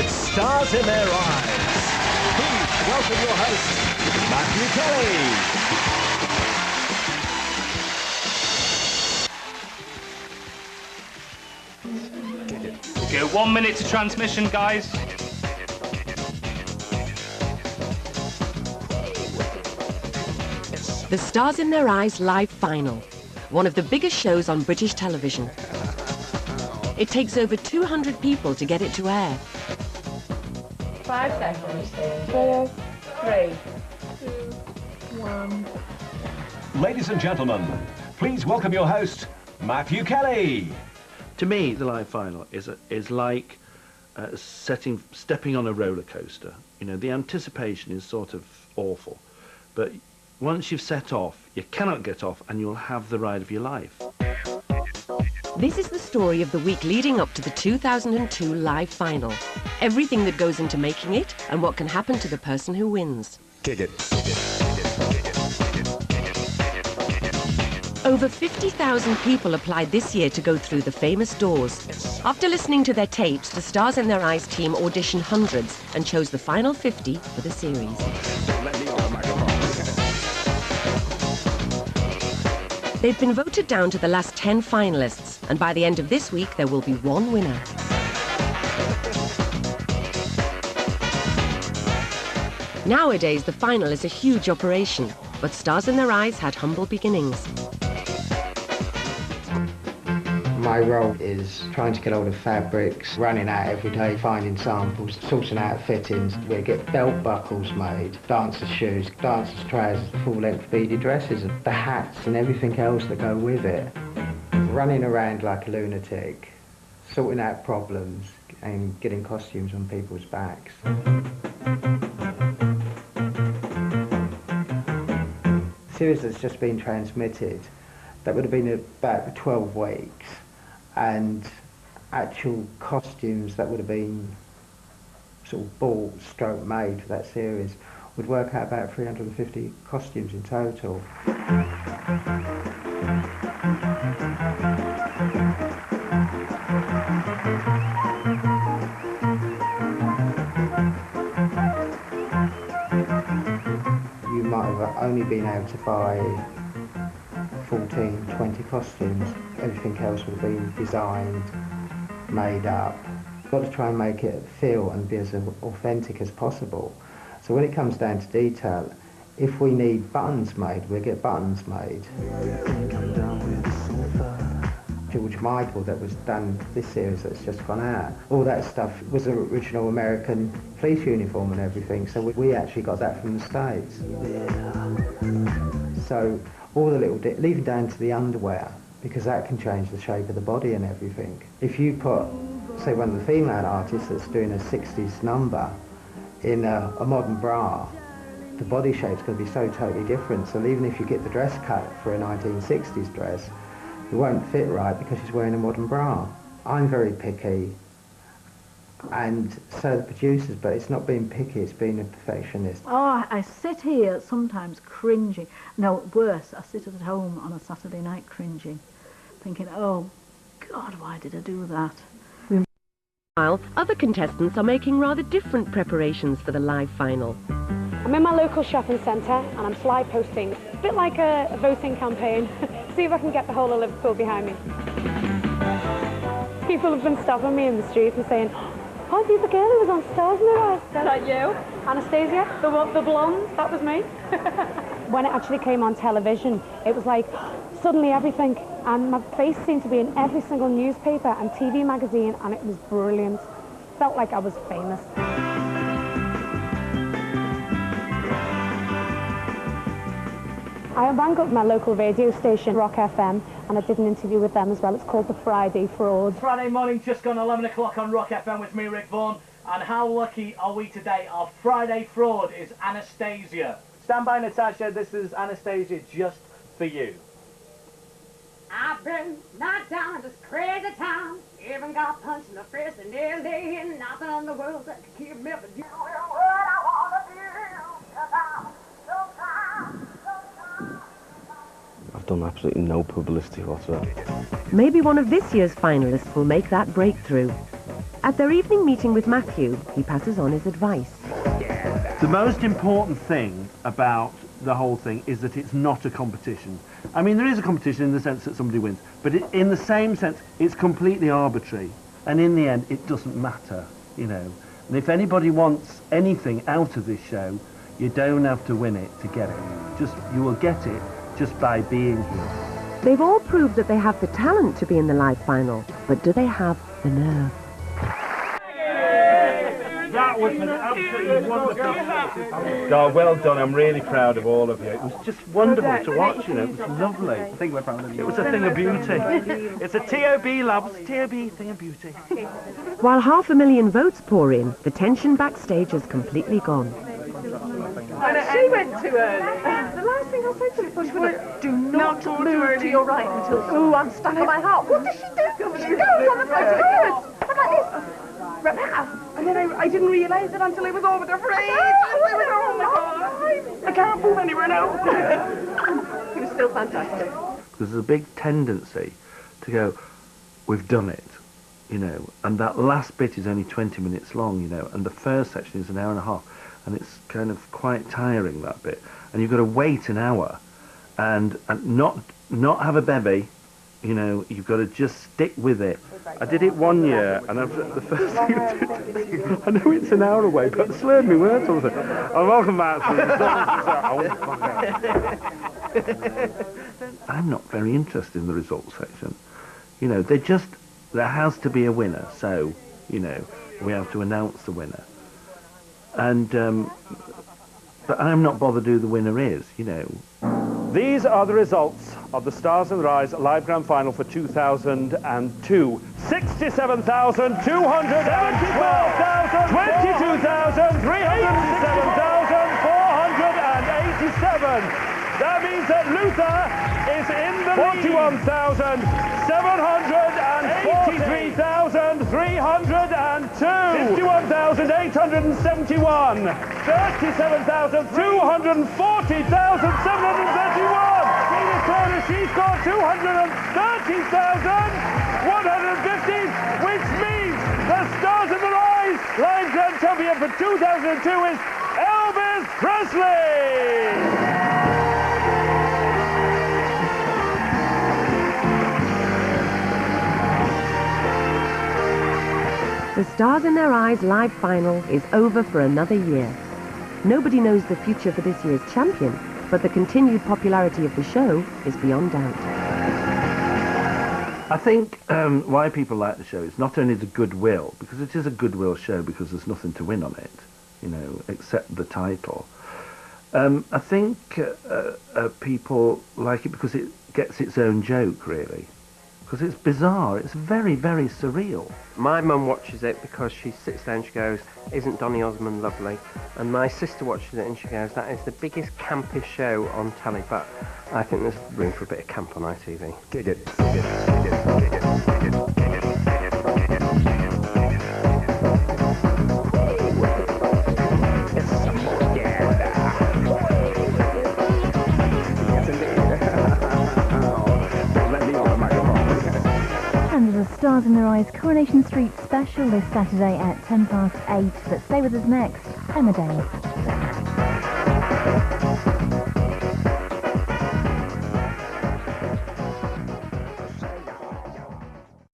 with stars in their eyes. Please welcome your host, Matthew Kelly. Okay, 1 minute to transmission, guys. The Stars in Their Eyes live final, one of the biggest shows on British television. It takes over 200 people to get it to air. 5 seconds. 4, 3, 2, 1. Ladies and gentlemen, please welcome your host, Matthew Kelly. To me, the live final is like stepping on a roller coaster. You know, the anticipation is sort of awful, but once you've set off, you cannot get off, and you'll have the ride of your life. This is the story of the week leading up to the 2002 live final. Everything that goes into making it and what can happen to the person who wins. Kick it. Over 50,000 people applied this year to go through the famous doors. After listening to their tapes, the Stars in Their Eyes team auditioned hundreds and chose the final 50 for the series. They've been voted down to the last 10 finalists, and by the end of this week there will be one winner. Nowadays the final is a huge operation, but Stars in Their Eyes had humble beginnings. My role is trying to get hold of fabrics, running out every day, finding samples, sorting out fittings. We get belt buckles made, dancers' shoes, dancers' trousers, full-length beaded dresses, and the hats and everything else that go with it. Running around like a lunatic, sorting out problems and getting costumes on people's backs. The series that's just been transmitted, that would have been about 12 weeks. And actual costumes that would have been sort of bought, stroke made for that series would work out about 350 costumes in total. You might have only been able to buy 14, 20 costumes. Everything else would have been designed, made up. You've got to try and make it feel and be as authentic as possible. So when it comes down to detail, if we need buttons made, we'll get buttons made. George Michael that was done this series that's just gone out, all that stuff was an original American police uniform and everything, so we actually got that from the States. So all the little, even down to the underwear, because that can change the shape of the body and everything. If you put, say, one of the female artists that's doing a 60s number in a modern bra, the body shape's going to be so totally different. So even if you get the dress cut for a 1960s dress, it won't fit right because she's wearing a modern bra. I'm very picky, and so the producers, but it's not being picky, it's being a perfectionist. Oh, I sit here sometimes cringing. No, worse, I sit at home on a Saturday night cringing, thinking, oh, God, why did I do that? Meanwhile, other contestants are making rather different preparations for the live final. I'm in my local shopping centre and I'm fly posting, a bit like a voting campaign. See if I can get the whole of Liverpool behind me. People have been stopping me in the street and saying, oh, you're the girl who was on Stars in Their Eyes. Is that you? Anastasia, the blonde, that was me. When it actually came on television, it was like, suddenly everything, and my face seemed to be in every single newspaper and TV magazine, and it was brilliant. Felt like I was famous. I rang up my local radio station, Rock FM, and I did an interview with them as well. It's called The Friday Fraud. Friday morning, just gone 11 o'clock on Rock FM with me, Rick Vaughan. And how lucky are we today? Our Friday fraud is Anastasia. Stand by, Natasha. This is Anastasia just for you. I've been knocked down in this crazy town. Even got punched in the face and nearly hit nothing in the world that could keep me from doing what I want to do. 'Cause I'm so tired. I've done absolutely no publicity whatsoever. Maybe one of this year's finalists will make that breakthrough. At their evening meeting with Matthew, he passes on his advice. The most important thing about the whole thing is that it's not a competition. I mean, there is a competition in the sense that somebody wins, but in the same sense, it's completely arbitrary. And in the end, it doesn't matter, you know. And if anybody wants anything out of this show, you don't have to win it to get it. You will get it just by being here. They've all proved that they have the talent to be in the live final, but do they have the nerve? That was an absolutely wonderful. God, well done. I'm really proud of all of you. It was just wonderful to watch, you know. It was lovely. I think we're proud of you. It was a thing of beauty. It's a TOB, loves. TOB, thing of beauty. While 500,000 votes pour in, the tension backstage has completely gone. She went too early. The last thing I said to her was, do not move to your right until, ooh, I'm stuck on my heart. What does she do? She goes on the side forwards. I'm like this. Rebecca. And then I didn't realise it until I was over there for ages. I was, oh my God, I can't move anywhere now. It was still fantastic. There's a big tendency to go, we've done it, you know, and that last bit is only 20 minutes long, you know, and the first section is an hour and a half, and it's kind of quite tiring, that bit, and you've got to wait an hour and not have a bevy. You know, you've got to just stick with it. I did it one year, and the first thing I did, I know it's an hour away, but I slurred my words all the time. Oh, welcome back to I'm not very interested in the results section. You know, there has to be a winner, so, you know, we have to announce the winner. And, but I'm not bothered who the winner is, you know. These are the results of the Stars in Their Eyes live grand final for 2002. 67,200, 22,307,487, That means that Luther is in the lead. 41,783,302. 51,871. 37,240,731. She scored 230,150, which means the Stars in Their Eyes live grand champion for 2002 is Elvis Presley. The Stars in Their Eyes live final is over for another year. Nobody knows the future for this year's champion, but the continued popularity of the show is beyond doubt. I think why people like the show is not only the goodwill, because it is a goodwill show because there's nothing to win on it, you know, except the title. I think people like it because it gets its own joke, really. Because it's bizarre, it's very, very surreal. My mum watches it because she sits there and she goes, isn't Donny Osmond lovely? And my sister watches it and she goes, that is the biggest campest show on telly, but I think there's room for a bit of camp on ITV. Get it. And the Stars in Their Eyes Coronation Street special this Saturday at 8:10, but stay with us next. Emma Day.